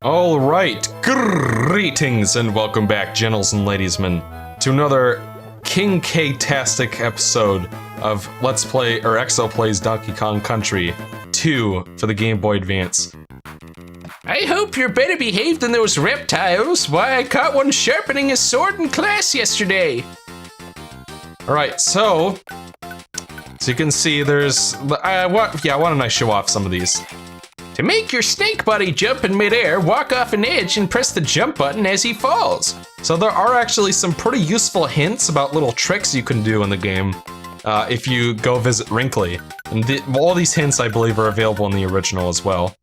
Alright, greetings and welcome back, gentles and ladiesmen, to another King K-tastic episode of Let's Play, or Exio Plays Donkey Kong Country 2 for the Game Boy Advance. I hope you're better behaved than those reptiles. Why, I caught one sharpening his sword in class yesterday. Alright, so you can see there's, why don't I show off some of these? To make your snake buddy jump in midair, walk off an edge and press the jump button as he falls. So there are actually some pretty useful hints about little tricks you can do in the game if you go visit Wrinkly. And all these hints, I believe, are available in the original as well.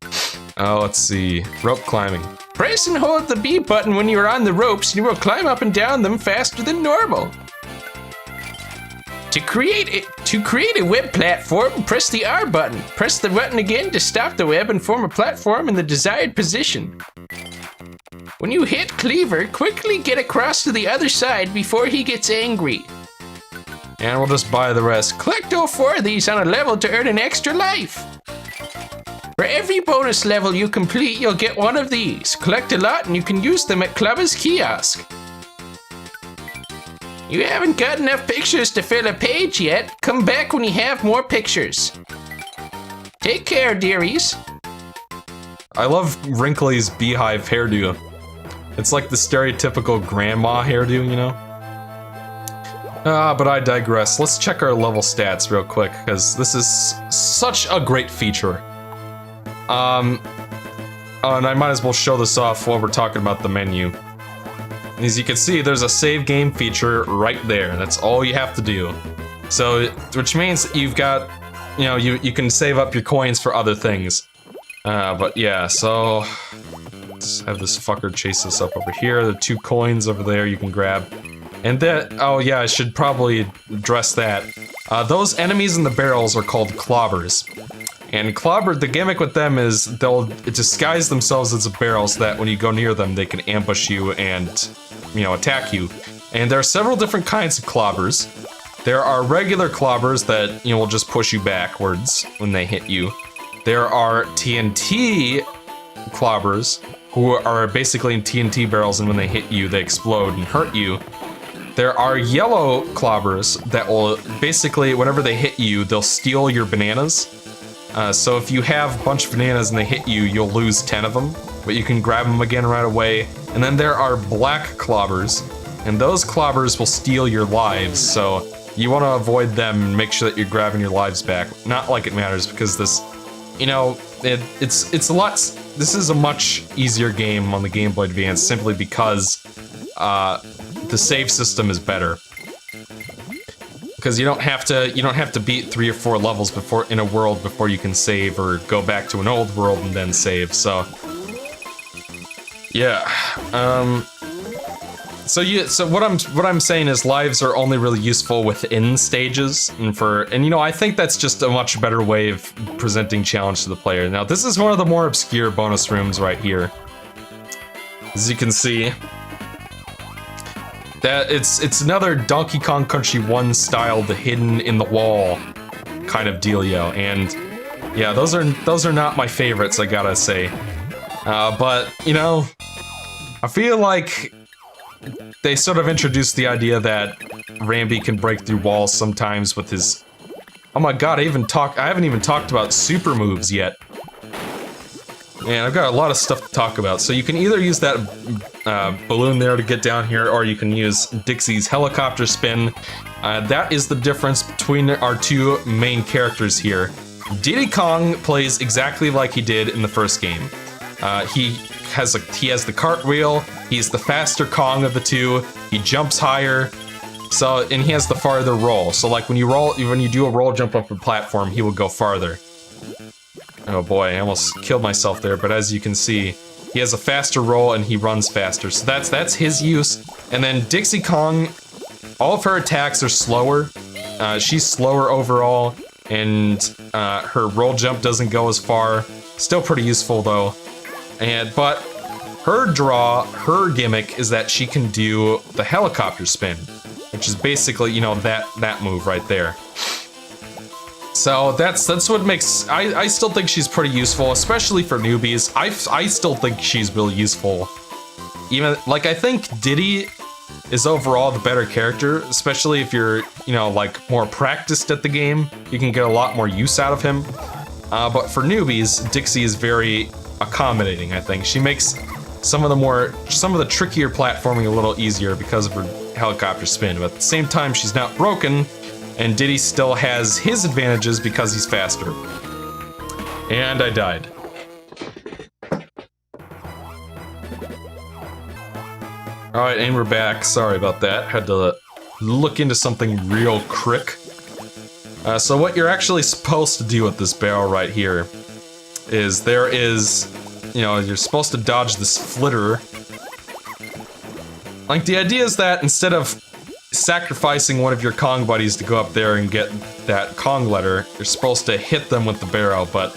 Let's see. Rope climbing. Press and hold the B button when you are on the ropes and you will climb up and down them faster than normal. To create a web platform, press the R button. Press the button again to stop the web and form a platform in the desired position. When you hit Cleaver, quickly get across to the other side before he gets angry. And we'll just buy the rest. Collect all 4 of these on a level to earn an extra life. For every bonus level you complete, you'll get 1 of these. Collect a lot and you can use them at Clubber's kiosk. You haven't got enough pictures to fill a page yet. Come back when you have more pictures. Take care, dearies. I love Wrinkly's beehive hairdo. It's like the stereotypical grandma hairdo, you know? But I digress. Let's check our level stats real quick, because this is such a great feature. And I might as well show this off while we're talking about the menu. As you can see, there's a save game feature right there. That's all you have to do. So, which means you've got, you know, you can save up your coins for other things. But yeah, so let's have this fucker chase us up over here. The 2 coins over there you can grab. And that, oh yeah, I should probably address that. Those enemies in the barrels are called clobbers. And the gimmick with them is they'll disguise themselves as a barrel so that when you go near them, they can ambush you and, you know, attack you. And there are several different kinds of clobbers. There are regular clobbers that, you know, will just push you backwards when they hit you. There are TNT clobbers who are basically in TNT barrels, and when they hit you, they explode and hurt you. There are yellow clobbers that will basically, whenever they hit you, they'll steal your bananas. So if you have a bunch of bananas and they hit you, you'll lose 10 of them, but you can grab them again right away. And then there are black clobbers, and those clobbers will steal your lives, so you want to avoid them and make sure that you're grabbing your lives back. Not like it matters, because this, you know, it's a lot, this is a much easier game on the Game Boy Advance simply because the save system is better. Because you don't have to beat 3 or 4 levels before in a world before you can save, or go back to an old world and then save. So yeah, so what I'm saying is lives are only really useful within stages, and you know, I think that's just a much better way of presenting challenge to the player. Now this is one of the more obscure bonus rooms right here. As you can see, that it's another Donkey Kong Country 1 styled hidden in the wall kind of dealio, and yeah, those are not my favorites, I gotta say. But you know, I feel like they sort of introduced the idea that Rambi can break through walls sometimes with his. Oh my god, I haven't even talked about super moves yet. Man, I've got a lot of stuff to talk about. So you can either use that balloon there to get down here, or you can use Dixie's helicopter spin. That is the difference between our 2 main characters here. Diddy Kong plays exactly like he did in the first game. He has the cartwheel. He's the faster Kong of the 2. He jumps higher. So, and he has the farther roll. So like when you do a roll jump up a platform, he will go farther. Oh boy, I almost killed myself there, but as you can see, he has a faster roll and he runs faster. So that's his use. And then Dixie Kong, all of her attacks are slower. She's slower overall, and her roll jump doesn't go as far. Still pretty useful though. But her gimmick is that she can do the helicopter spin, which is basically, you know, that move right there. So that's what makes, I still think she's pretty useful, especially for newbies. I still think she's really useful. Even, like, I think Diddy is overall the better character, especially if you're, you know, like, more practiced at the game. You can get a lot more use out of him. But for newbies, Dixie is very accommodating, I think. She makes some of the trickier platforming a little easier because of her helicopter spin, but at the same time, she's not broken, and Diddy still has his advantages because he's faster. And I died. Alright, and we're back. Sorry about that. Had to look into something real quick. So what you're actually supposed to do with this barrel right here is you know, you're supposed to dodge this flitter. Like, the idea is that instead of sacrificing one of your Kong buddies to go up there and get that Kong letter, you're supposed to hit them with the barrel, but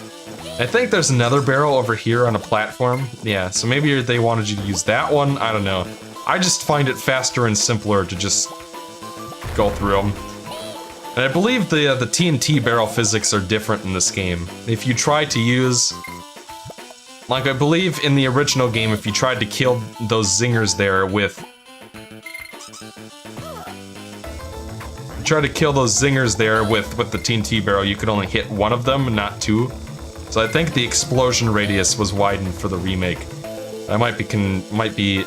I think there's another barrel over here on a platform. Yeah, so maybe they wanted you to use that one, I don't know. I just find it faster and simpler to just go through them. And I believe the TNT barrel physics are different in this game. If you try to use... Like, I believe in the original game, if you tried to kill those zingers there with... with the TNT barrel, you could only hit one of them, not two. So I think the explosion radius was widened for the remake. I might be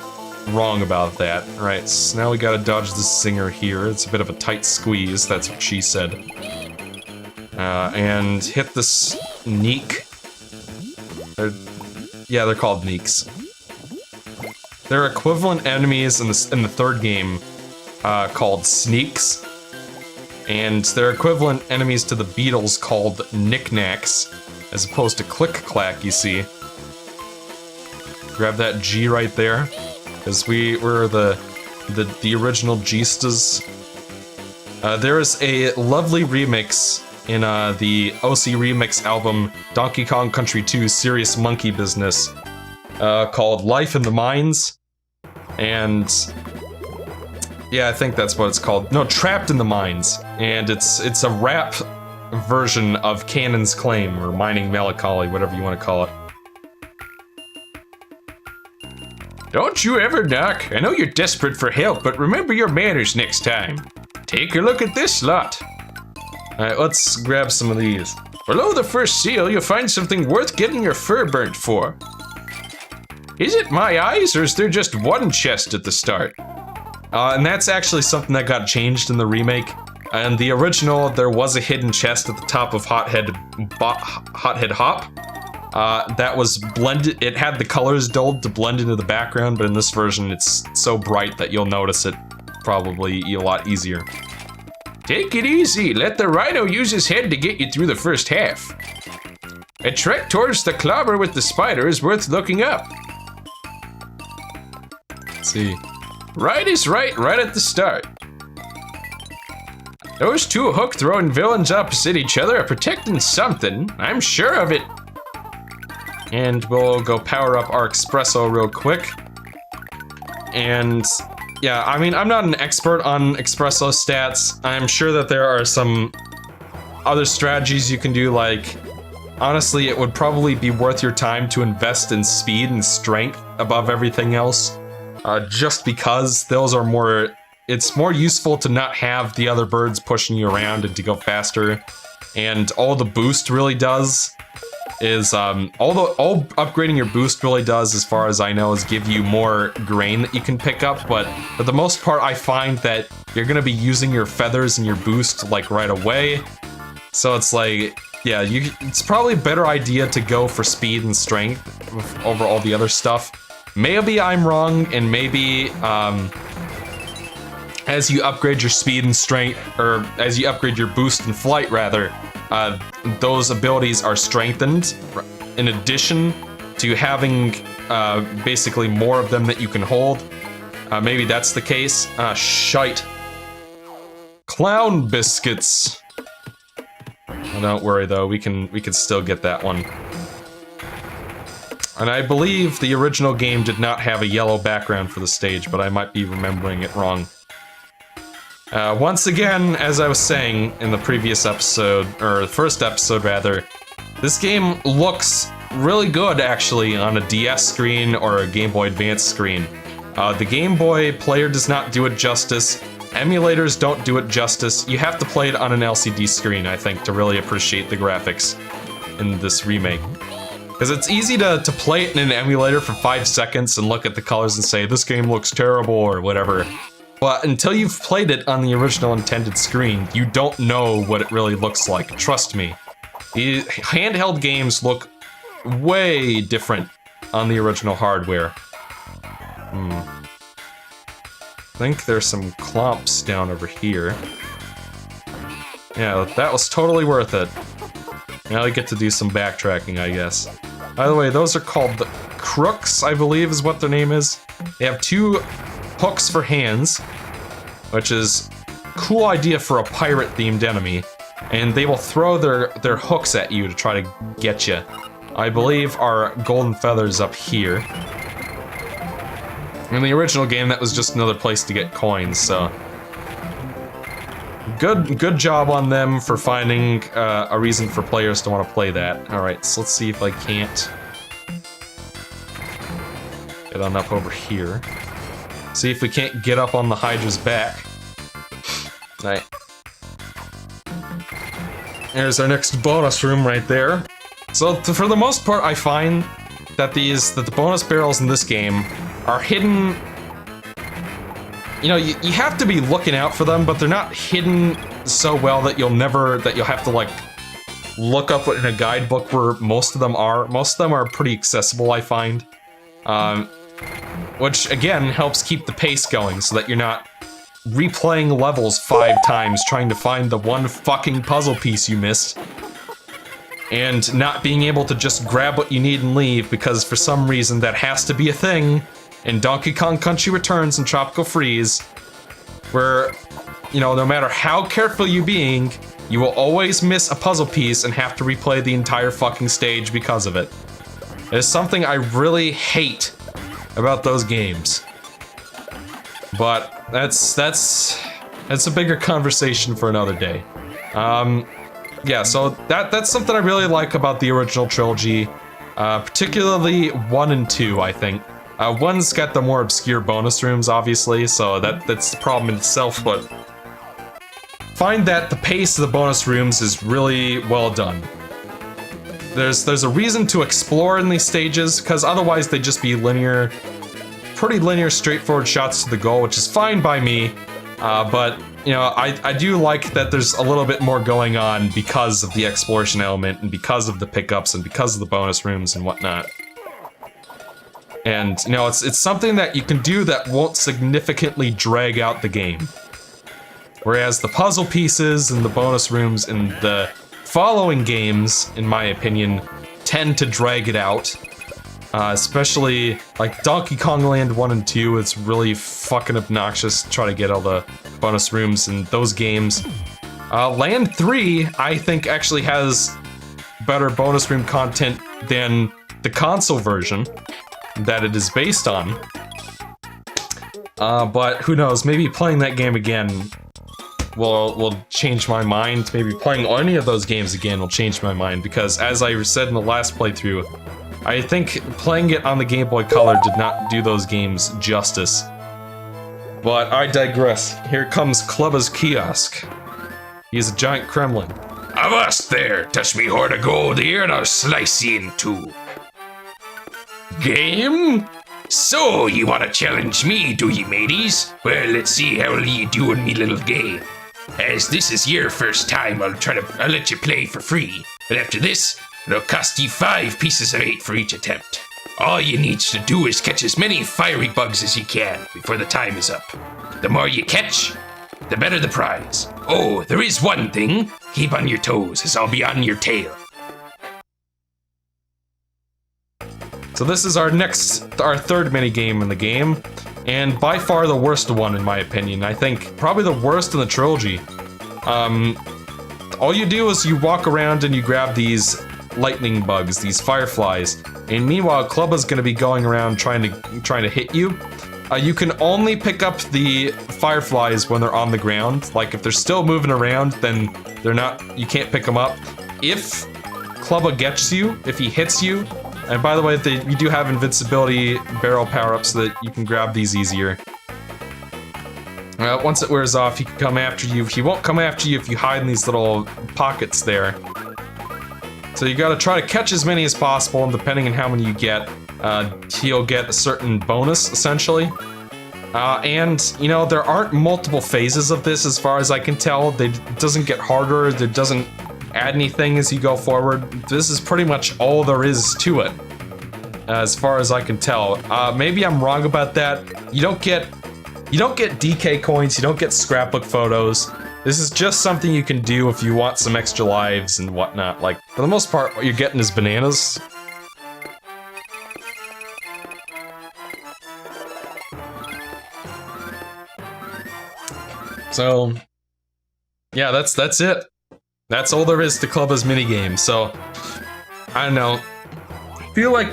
wrong about that. Right, so now we gotta dodge this zinger here. It's a bit of a tight squeeze, that's what she said. And hit this Neek. Yeah, they're called Neeks. They're equivalent enemies in the third game called Sneaks. And they're equivalent enemies to the beetles called Knickknacks, as opposed to Click-Clack, you see. Grab that G right there, because we're the original G-stas. There is a lovely remix in the OC Remix album Donkey Kong Country 2 Serious Monkey Business called Life in the Mines. And yeah, I think that's what it's called. No, Trapped in the Mines. And it's a rap version of Cannon's Claim, or Mining Melancholy, whatever you want to call it. Don't you ever knock. I know you're desperate for help, but remember your manners next time. Take a look at this lot. Alright, let's grab some of these. Below the first seal, you'll find something worth getting your fur burnt for. Is it my eyes, or is there just one chest at the start? And that's actually something that got changed in the remake. In the original, there was a hidden chest at the top of Hothead Hop. That was blended, it had the colors dulled to blend into the background, but in this version, it's so bright that you'll notice it probably a lot easier. Take it easy, let the rhino use his head to get you through the first half. A trek towards the clobber with the spider is worth looking up. Let's see. Right is right at the start. Those two hook-throwing villains opposite each other are protecting something, I'm sure of it. And we'll go power up our espresso real quick. And yeah, I mean, I'm not an expert on espresso stats. I'm sure that there are some other strategies you can do, like, honestly, it would probably be worth your time to invest in speed and strength above everything else. Just because those are more, it's more useful to not have the other birds pushing you around and to go faster. And all the boost really does is, all upgrading your boost really does, as far as I know, is give you more grain that you can pick up, but for the most part, I find that you're gonna be using your feathers and your boost, like, right away. So it's like, yeah, it's probably a better idea to go for speed and strength over all the other stuff. Maybe I'm wrong, and maybe, as you upgrade your speed and strength, or as you upgrade your boost and flight, rather, those abilities are strengthened, in addition to having basically more of them that you can hold. Maybe that's the case. Shite. Clown biscuits. Oh, don't worry though, we can still get that one. And I believe the original game did not have a yellow background for the stage, but I might be remembering it wrong. Once again, as I was saying in the previous episode, or the first episode rather, this game looks really good actually on a DS screen or a Game Boy Advance screen. The Game Boy player does not do it justice. Emulators don't do it justice. You have to play it on an LCD screen, I think, to really appreciate the graphics in this remake. Because it's easy to play it in an emulator for 5 seconds and look at the colors and say, this game looks terrible or whatever. But until you've played it on the original intended screen, you don't know what it really looks like, trust me. Handheld games look way different on the original hardware. I think there's some clumps down over here. Yeah, that was totally worth it. Now I get to do some backtracking, I guess. By the way, those are called the Crooks, I believe is what their name is. They have 2 hooks for hands, which is a cool idea for a pirate-themed enemy. And they will throw their hooks at you to try to get you. I believe our golden feathers up here. In the original game, that was just another place to get coins, so... Good job on them for finding a reason for players to want to play that. Alright, so let's see if I can't... get on up over here. See if we can't get up on the Hydra's back. Alright. There's our next bonus room right there. So, for the most part, I find that the bonus barrels in this game are hidden... You know, you have to be looking out for them, but they're not hidden so well that you'll have to, like, look up in a guidebook where most of them are. Most of them are pretty accessible, I find. Which, again, helps keep the pace going so that you're not replaying levels 5 times trying to find the one fucking puzzle piece you missed. And not being able to just grab what you need and leave because for some reason that has to be a thing in Donkey Kong Country Returns and Tropical Freeze, where, you know, no matter how careful you're being, you will always miss a puzzle piece and have to replay the entire fucking stage because of it. It's something I really hate about those games. But that's a bigger conversation for another day. Yeah, so that's something I really like about the original trilogy, particularly 1 and 2, I think. 1's got the more obscure bonus rooms, obviously, so that's the problem in itself, but find that the pace of the bonus rooms is really well done. There's a reason to explore in these stages, because otherwise they'd just be linear, pretty linear, straightforward shots to the goal, which is fine by me, but, you know, I do like that there's a little bit more going on because of the exploration element, and because of the pickups, and because of the bonus rooms and whatnot. And, you know, it's something that you can do that won't significantly drag out the game. Whereas the puzzle pieces and the bonus rooms in the following games, in my opinion, tend to drag it out. Especially, like, Donkey Kong Land 1 and 2, it's really fucking obnoxious to try to get all the bonus rooms in those games. Land 3, I think, actually has better bonus room content than the console version that it is based on. But who knows, maybe playing that game again will change my mind. Maybe playing any of those games again will change my mind, because as I said in the last playthrough, I think playing it on the Game Boy Color did not do those games justice. But I digress. Here comes Clubba's kiosk. He's a giant Kremlin. Avast there! Touch me hoard of gold here and I'll slice you in two. Game? So, you want to challenge me, do ye, mateys? Well, let's see how ye do in me little game. As this is your first time, I'll let you play for free. But after this, it'll cost ye 5 pieces of 8 for each attempt. All you need to do is catch as many fiery bugs as you can before the time is up. The more you catch, the better the prize. Oh, there is one thing. Keep on your toes, as I'll be on your tail. So this is our third minigame in the game, and by far the worst one in my opinion. I think probably the worst in the trilogy. All you do is you walk around and you grab these lightning bugs, these fireflies, and meanwhile Clubba's gonna be going around trying to hit you. you can only pick up the fireflies when they're on the ground. Like, if they're still moving around, then they're not, you can't pick them up. If Clubba gets you, if he hits you, and by the way, you do have invincibility barrel power-ups so that you can grab these easier. Once it wears off, he can come after you. He won't come after you if you hide in these little pockets there. So you gotta try to catch as many as possible, and depending on how many you get, he'll get a certain bonus, essentially. And, you know, there aren't multiple phases of this as far as I can tell. It doesn't get harder, it doesn't add anything as you go forward. This is pretty much all there is to it, as far as I can tell. Maybe I'm wrong about that. You don't get DK coins, you don't get scrapbook photos. This is just something you can do if you want some extra lives and whatnot. Like, for the most part, what you're getting is bananas. So, yeah, that's it. That's all there is to Clubba's minigame. So, I don't know. I feel like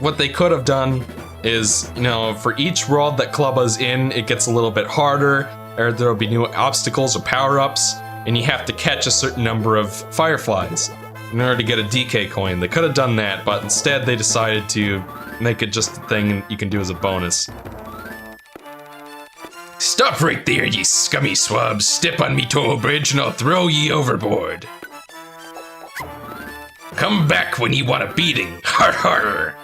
what they could have done is, you know, for each world that Clubba's in, it gets a little bit harder, or there'll be new obstacles or power-ups, and you have to catch a certain number of fireflies in order to get a DK coin. They could have done that, but instead they decided to make it just a thing you can do as a bonus. Stop right there, ye scummy swabs. Step on me toll bridge and I'll throw ye overboard. Come back when ye want a beating. Har har.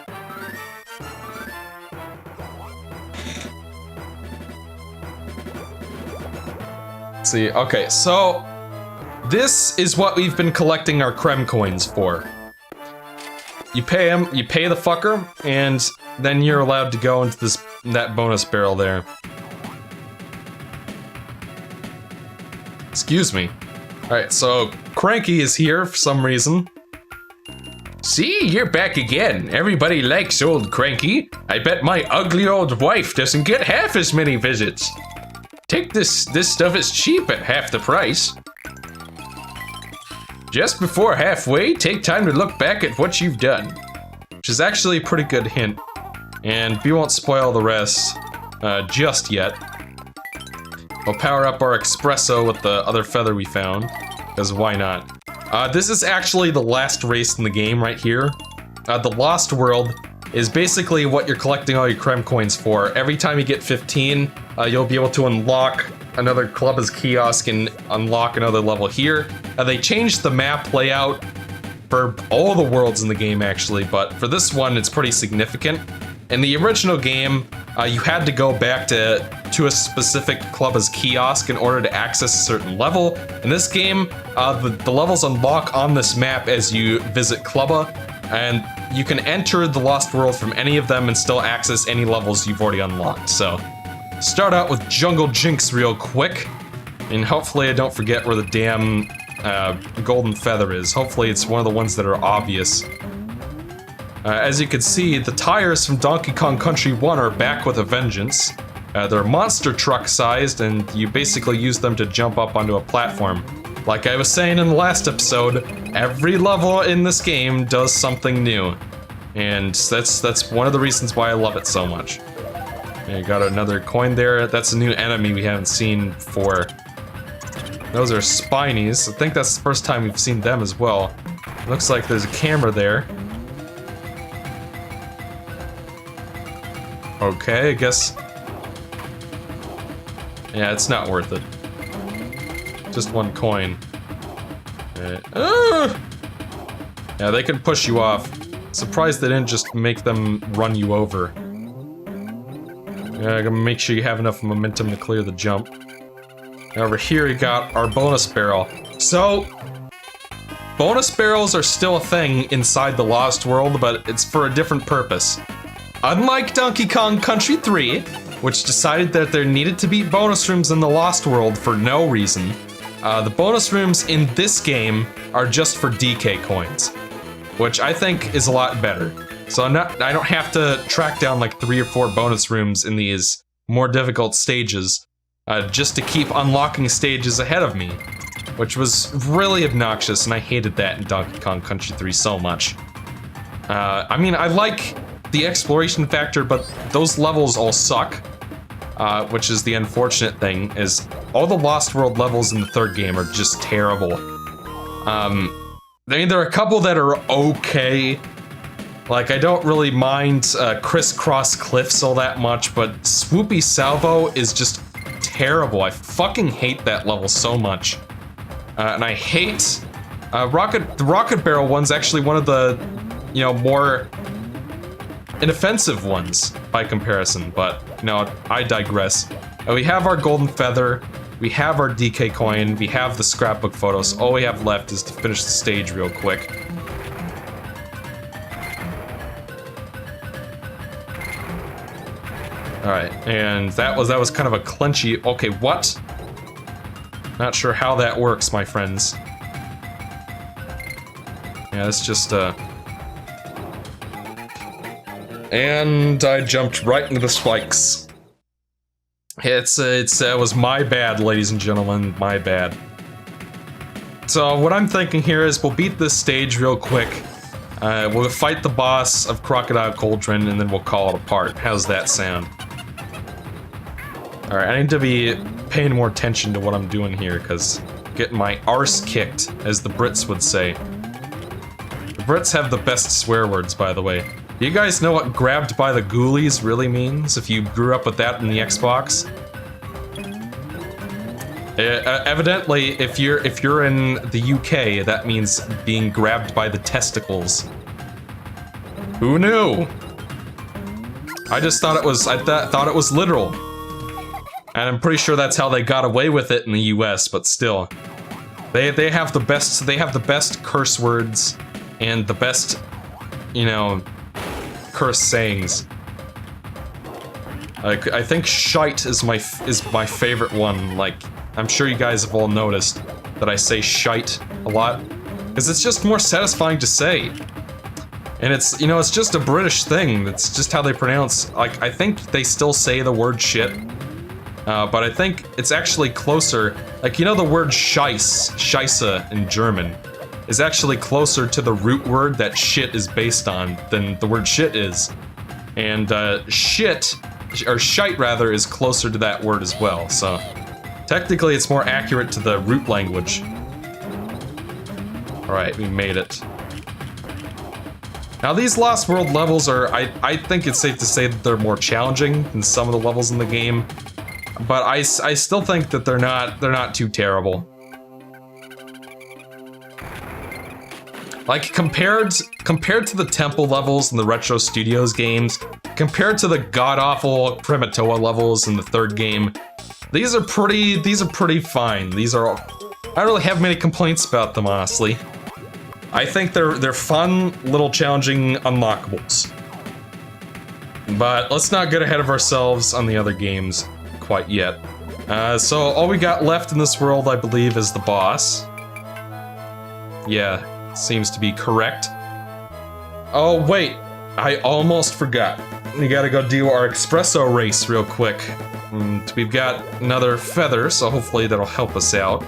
See, okay, so this is what we've been collecting our Creme coins for. You pay him, you pay the fucker, and then you're allowed to go into that bonus barrel there. Excuse me. Alright, so Cranky is here for some reason. See, you're back again. Everybody likes old Cranky. I bet my ugly old wife doesn't get half as many visits. Take this stuff is cheap at half the price. Just before halfway, take time to look back at what you've done. Which is actually a pretty good hint. And we won't spoil the rest just yet. We'll power up our espresso with the other feather we found, because why not? This is actually the last race in the game right here. The Lost World is basically what you're collecting all your Creme coins for. Every time you get 15, you'll be able to unlock another Clubba's kiosk and unlock another level here. They changed the map layout for all the worlds in the game actually, but for this one it's pretty significant. In the original game, you had to go back to a specific Clubba's kiosk in order to access a certain level. In this game, the levels unlock on this map as you visit Clubba, and you can enter the Lost World from any of them and still access any levels you've already unlocked. So, start out with Jungle Jinx real quick, and hopefully I don't forget where the damn golden feather is. Hopefully it's one of the ones that are obvious. As you can see, the tires from Donkey Kong Country 1 are back with a vengeance. They're monster truck sized, and you basically use them to jump up onto a platform. Like I was saying in the last episode, every level in this game does something new. And that's one of the reasons why I love it so much. You got another coin there. That's a new enemy we haven't seen before. Those are Spinies. I think that's the first time we've seen them as well. Looks like there's a camera there. Okay, I guess. Yeah, it's not worth it. Just one coin. Yeah, they can push you off. Surprised they didn't just make them run you over. Yeah, gotta make sure you have enough momentum to clear the jump. And over here you got our bonus barrel. So, bonus barrels are still a thing inside the Lost World, but it's for a different purpose. Unlike Donkey Kong Country 3, which decided that there needed to be bonus rooms in the Lost World for no reason, the bonus rooms in this game are just for DK coins, which I think is a lot better. So I don't have to track down like 3 or 4 bonus rooms in these more difficult stages just to keep unlocking stages ahead of me, which was really obnoxious, and I hated that in Donkey Kong Country 3 so much. I mean, I like the exploration factor, but those levels all suck. Which is the unfortunate thing, is all the Lost World levels in the third game are just terrible. I mean, there are a couple that are okay. Like, I don't really mind Crisscross Cliffs all that much, but Swoopy Salvo is just terrible. I fucking hate that level so much. And I hate... the Rocket Barrel one's actually one of the, you know, more inoffensive ones by comparison, but, you know, I digress. We have our Golden Feather, we have our DK Coin, we have the scrapbook photos. All we have left is to finish the stage real quick. Alright, and that was kind of a clenchy... Okay, what? Not sure how that works, my friends. Yeah, it's just, And I jumped right into the spikes. It was my bad, ladies and gentlemen, my bad. So what I'm thinking here is we'll beat this stage real quick. We'll fight the boss of Crocodile Cauldron, and then we'll call it apart. How's that sound? Alright, I need to be paying more attention to what I'm doing here, because I'm getting my arse kicked, as the Brits would say. The Brits have the best swear words, by the way. Do you guys know what grabbed by the ghoulies really means, if you grew up with that in the Xbox? Evidently, if you're in the UK, that means being grabbed by the testicles. Who knew? I just thought it was thought it was literal. And I'm pretty sure that's how they got away with it in the US, but still. They have the best curse words and the best, you know, curse sayings. Like, I think shite is my favorite one. Like, I'm sure you guys have all noticed that I say shite a lot, because it's just more satisfying to say. And it's, you know, it's just a British thing. It's just how they pronounce. Like, I think they still say the word shit, but I think it's actually closer. Like, you know, the word scheisse in German is actually closer to the root word that shit is based on than the word shit is. And shit, or shite rather, is closer to that word as well, so technically it's more accurate to the root language. Alright, we made it. Now these Lost World levels are, I think it's safe to say that they're more challenging than some of the levels in the game, but I still think that they're not too terrible. Like, compared to the Temple levels in the Retro Studios games, compared to the god-awful Crematoa levels in the third game, these are pretty fine. I don't really have many complaints about them, honestly. I think they're fun, little challenging unlockables. But let's not get ahead of ourselves on the other games quite yet. So all we got left in this world, I believe, is the boss. Yeah. Seems to be correct. Oh, wait. I almost forgot. We gotta go do our espresso race real quick. And we've got another feather, so hopefully that'll help us out.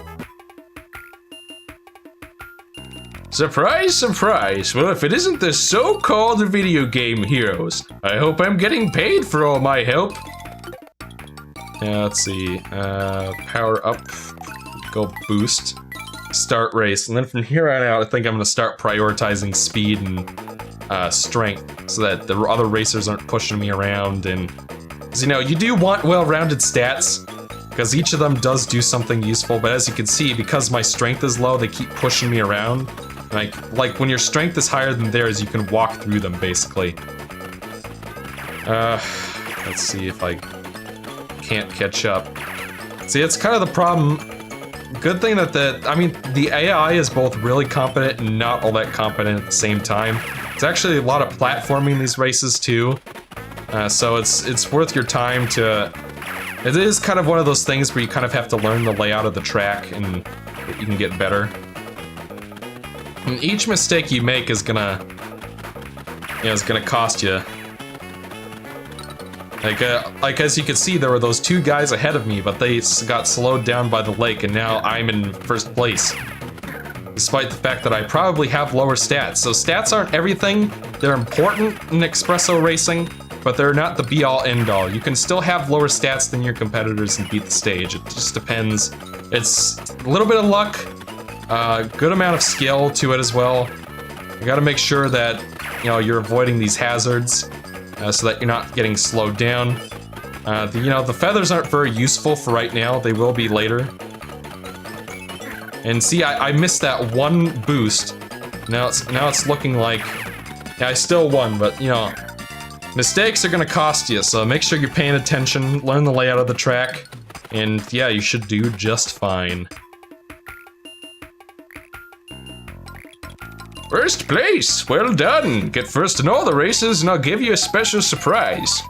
Surprise, surprise. Well, if it isn't the so-called video game heroes, I hope I'm getting paid for all my help. Yeah, let's see. Power up. Go boost. Start race, and then from here on out, I think I'm gonna start prioritizing speed and strength, so that the other racers aren't pushing me around. And, cause, you know, you do want well-rounded stats, because each of them does do something useful. But as you can see, because my strength is low, they keep pushing me around. Like when your strength is higher than theirs, you can walk through them basically. Let's see if I can't catch up. See, it's kind of the problem. Good thing that the AI is both really competent and not all that competent at the same time. It's actually a lot of platforming in these races too, so it's worth your time to. It is kind of one of those things where you kind of have to learn the layout of the track and you can get better. And each mistake you make is gonna, cost you. Like as you can see, there were those two guys ahead of me, but they got slowed down by the lake, and now I'm in first place. despite the fact that I probably have lower stats. So stats aren't everything. They're important in espresso racing, but they're not the be-all end-all. You can still have lower stats than your competitors and beat the stage. It just depends. It's a little bit of luck, good amount of skill to it as well. You gotta make sure that, you know, you're avoiding these hazards so that you're not getting slowed down. The feathers aren't very useful for right now. They will be later. And see, I missed that one boost. Now it's looking like, yeah, I still won, but you know, mistakes are gonna cost you, so make sure you're paying attention, learn the layout of the track, and yeah, you should do just fine. First place, well done. Get first in all the races and I'll give you a special surprise.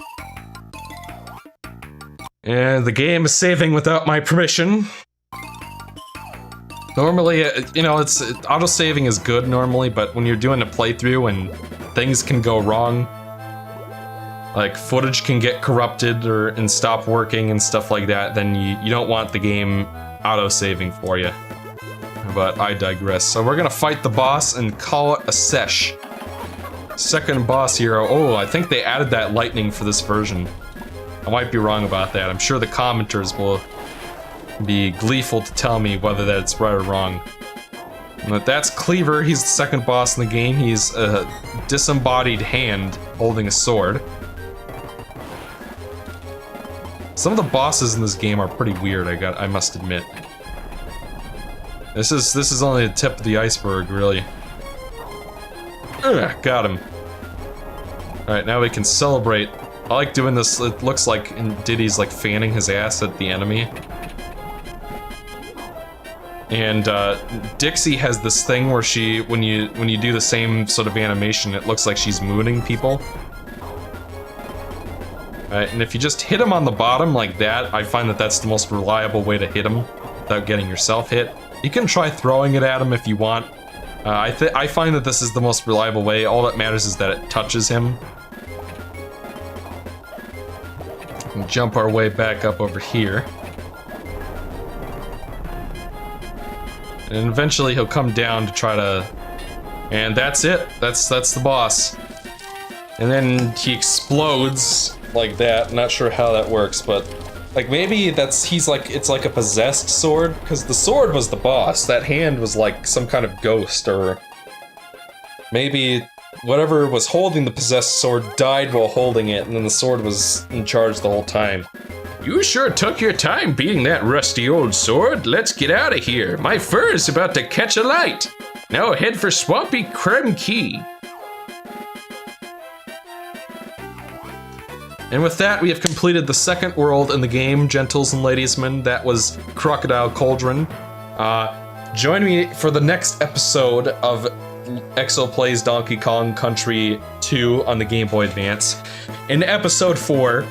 And the game is saving without my permission. Normally, you know, auto-saving is good normally, but when you're doing a playthrough and things can go wrong, like footage can get corrupted and stop working and stuff like that, then you don't want the game auto-saving for you. But I digress. So we're gonna fight the boss and call it a sesh. Second boss hero. Oh, I think they added that lightning for this version. I might be wrong about that. I'm sure the commenters will be gleeful to tell me whether that's right or wrong. But that's Cleaver. He's the second boss in the game. He's a disembodied hand holding a sword. Some of the bosses in this game are pretty weird, I must admit. This is only the tip of the iceberg, really. Ugh, got him. Alright, now we can celebrate. I like doing this. It looks like Diddy's like fanning his ass at the enemy. And Dixie has this thing where she, when you do the same sort of animation, it looks like she's mooning people. Alright, and if you just hit him on the bottom like that, I find that that's the most reliable way to hit him without getting yourself hit. You can try throwing it at him if you want. I find that this is the most reliable way. All that matters is that it touches him. We'll jump our way back up over here. And eventually he'll come down to try to... And that's it. That's the boss. And then he explodes like that. Not sure how that works, but... Like, maybe it's like a possessed sword, because the sword was the boss. That hand was like some kind of ghost, or... Maybe whatever was holding the possessed sword died while holding it, and then the sword was in charge the whole time. You sure took your time beating that rusty old sword. Let's get out of here. My fur is about to catch a light. Now head for Swampy Creme Key. And with that, we have completed the second world in the game, gentles and ladiesmen. That was Crocodile Cauldron. Join me for the next episode of Exio Plays Donkey Kong Country 2 on the Game Boy Advance. In episode 4,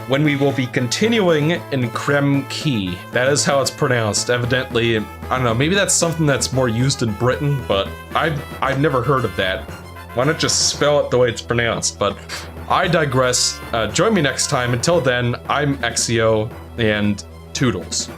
when we will be continuing in Creme Key. That is how it's pronounced. Evidently, I don't know, maybe that's something that's more used in Britain, but I've never heard of that. Why not just spell it the way it's pronounced? But I digress. Join me next time. Until then, I'm Exio, and toodles.